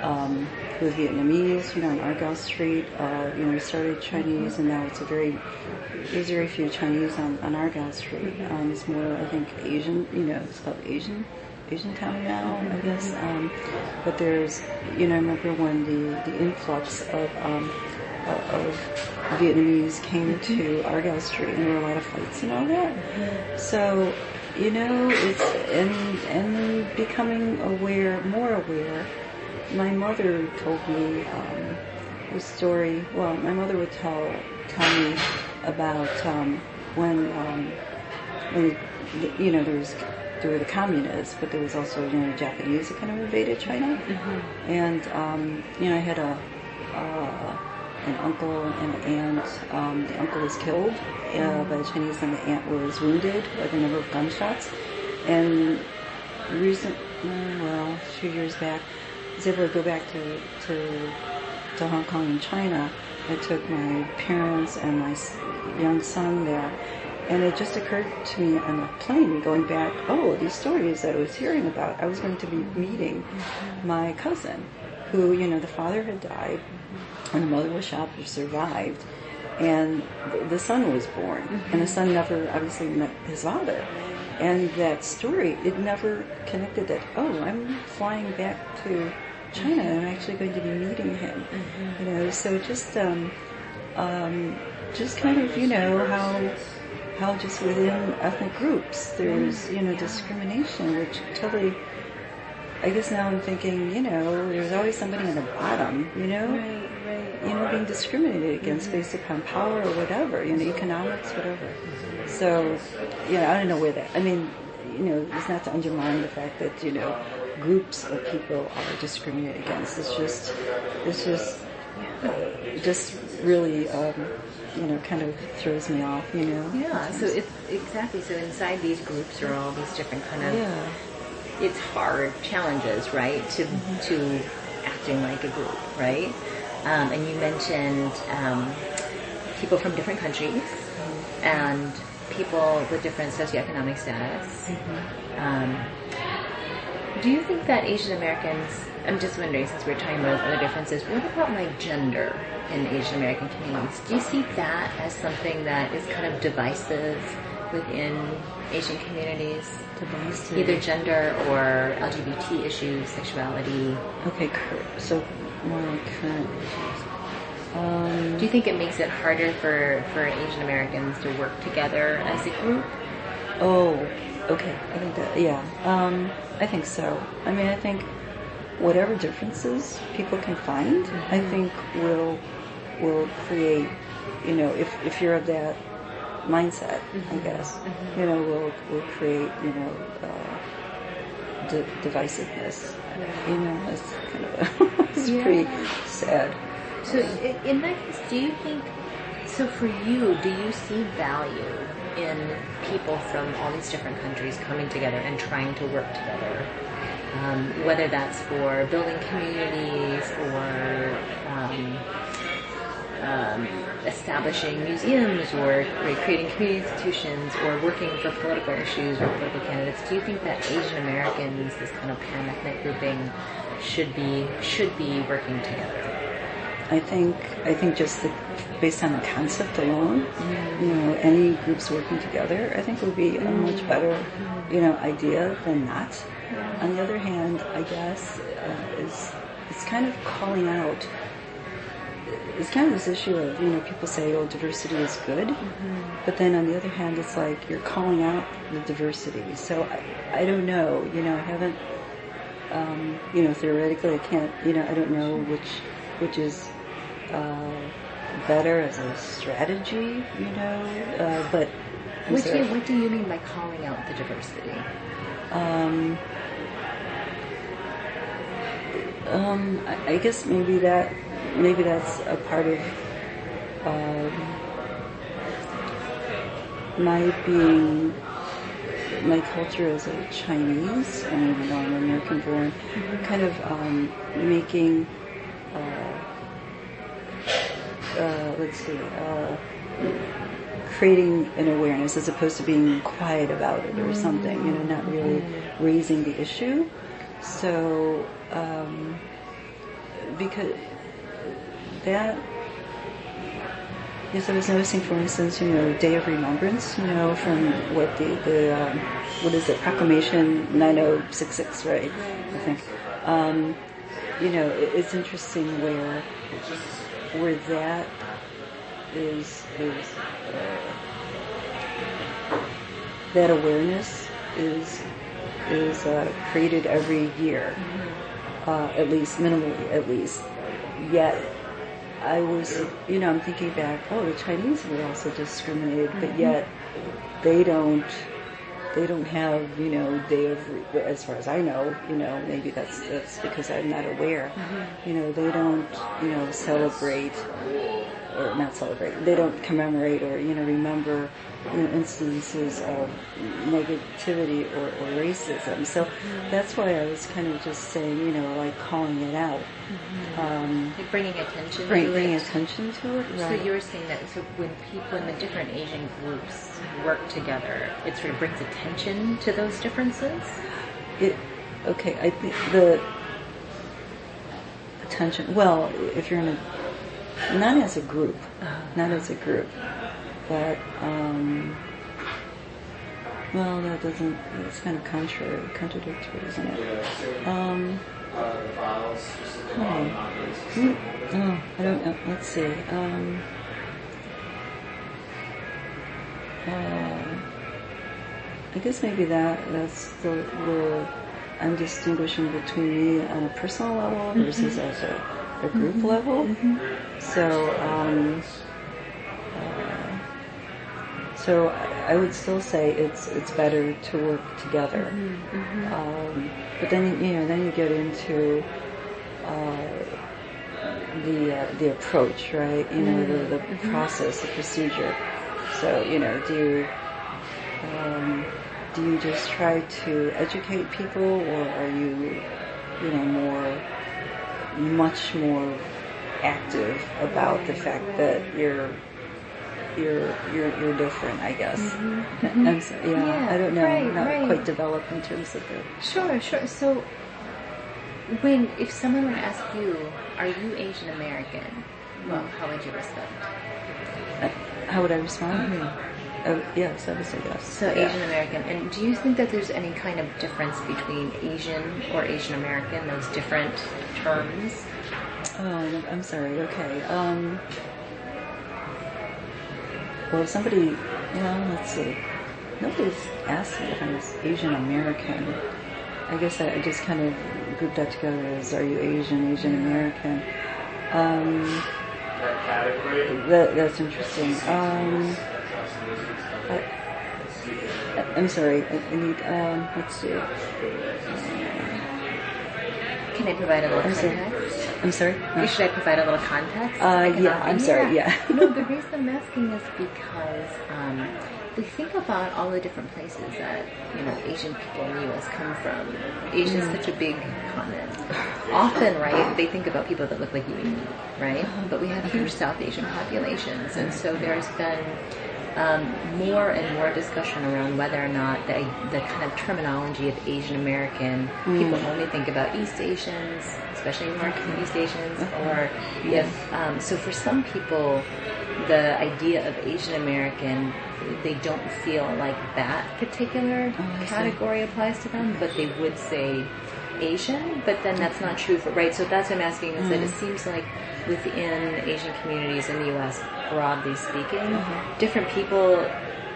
who are Vietnamese, on Argyle Street. We started Chinese, and now there's very few Chinese on Argyle Street. It's more, I think, Asian. It's called Asian Town now, I guess. But there's, I remember when the influx of Vietnamese came to Argyle Street, and there were a lot of fights and all that. So, it's and becoming more aware. My mother told me a story. Well, my mother would tell me about when there were the communists, but there was also Japanese that kind of invaded China, and I had an uncle and an aunt. The uncle was killed by the Chinese, and the aunt was wounded by the number of gunshots. And a few years back, I was able to go back to Hong Kong and China. I took my parents and my young son there, and it just occurred to me on the plane going back, these stories that I was hearing about, I was going to be meeting my cousin, who, the father had died, and the mother was shot but survived, and the son was born, and the son never obviously met his father. And that story, it never connected that, I'm flying back to China and I'm actually going to be meeting him. So just kind of, how just within ethnic groups there's, discrimination, which totally, I guess now I'm thinking, there's always somebody in the bottom, being discriminated against based upon power or whatever, economics, whatever. So, I don't know where that, it's not to undermine the fact that, groups of people are discriminated against. It's just really, kind of throws me off, Yeah, so it's exactly, so inside these groups are all these different kind of, it's hard challenges, right, to acting like a group, right? And you mentioned people from different countries and people with different socioeconomic status. Do you think that Asian Americans, I'm just wondering, since we're talking about other differences, what about like gender in Asian American communities? Do you see that as something that is kind of divisive within Asian communities? Divisive. Either gender or LGBT issues, sexuality. Okay, so more like current issues. Do you think it makes it harder for Asian Americans to work together as a group? Oh, okay. I think that, I think so. I think whatever differences people can find, I think will create, if you're of that mindset, I guess, will create, divisiveness. It's kind of it's pretty sad. So in that case, do you think, so for you, do you see value in people from all these different countries coming together and trying to work together? Whether that's for building communities or establishing museums or creating community institutions or working for political issues or political candidates. Do you think that Asian Americans, this kind of pan-ethnic grouping, should be working together? I think just based on the concept alone, any groups working together, I think would be a much better, idea than not. On the other hand, I guess it's kind of calling out. It's kind of this issue of, people say, diversity is good, but then on the other hand, it's like you're calling out the diversity. So I don't know, I haven't, theoretically I can't, I don't know which is better as a strategy, but what do you mean by calling out the diversity? I guess maybe that's a part of my culture as a Chinese, and even though I'm American born, kind of making creating an awareness as opposed to being quiet about it or something, not really raising the issue. So because that. Yes, I was noticing, for instance, Day of Remembrance, from what the what is it, Proclamation 9066, right? I think. It's interesting where that is that awareness is created every year, at least minimally, at least. Yet I was, I'm thinking back, the Chinese were also discriminated, but yet they don't have, day of, as far as I know, maybe that's because I'm not aware, they don't, celebrate, or not celebrate, they don't commemorate or, remember, instances of negativity or racism. So that's why I was kind of just saying, like calling it out. Like bringing attention to it. Right. So you were saying that when people in the different Asian groups work together, it sort of brings attention to those differences? I think the attention, well, if you're in not as a group, but, well, that doesn't, it's kind of contradictory, isn't it? I don't know, let's see. I guess maybe that's the I'm distinguishing between me on a personal level versus as a group level. So I would still say it's better to work together. But then you get into the approach, right? The process, the procedure. So do you just try to educate people, or are you much more active about the fact that you're different, I guess. I'm sorry, I don't know. Right, not right. quite developed in terms of it. Sure. So, if someone were to ask you, "Are you Asian American?" Well, how would you respond? How would I respond? Yes, I would say yes. So Asian American. And do you think that there's any kind of difference between Asian or Asian American? Those different terms. Oh, I'm sorry. Okay. Well, if somebody, let's see. Nobody's asked me if I'm Asian American. I guess I just kind of grouped that together as, are you Asian American? That's interesting. I'm sorry. I need, let's see. Can I provide a little context? I'm sorry? No. Should I provide a little context? I'm sorry, yeah. No, the reason I'm asking is because we think about all the different places that, Asian people in the U.S. come from. Asia is such a big continent. Often, right, they think about people that look like you and me, right? But we have huge South Asian populations, and so there's been more and more discussion around whether or not the kind of terminology of Asian American, people only think about East Asians, especially North and East Asians, or if, so for some people, the idea of Asian American, they don't feel like that particular category applies to them, but they would say Asian, but then that's not true right? So that's what I'm asking, is that it seems like within Asian communities in the U.S., broadly speaking, different people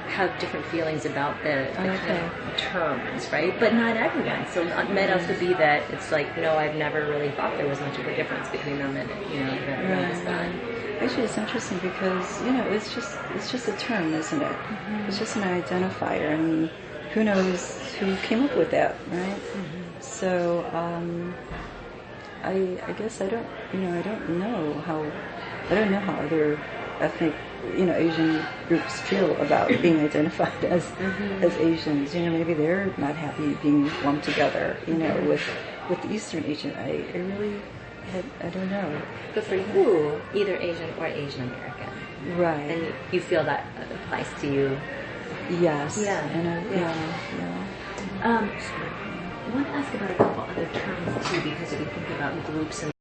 have different feelings about the kind of terms, right? But not everyone. So it might also be that it's like, no, I've never really thought there was much of a difference between them, and that. Actually, it's interesting because it's just a term, isn't it? It's just an identifier, and who knows who came up with that, right? So I guess I don't know how other ethnic Asian groups feel about being identified as Asians. Maybe they're not happy being lumped together with the Eastern Asian. I really I don't know. But for you, either Asian or Asian American, right? And you feel that applies to you. Yes. Yeah. And I want to ask about a couple other terms too, because if we think about groups and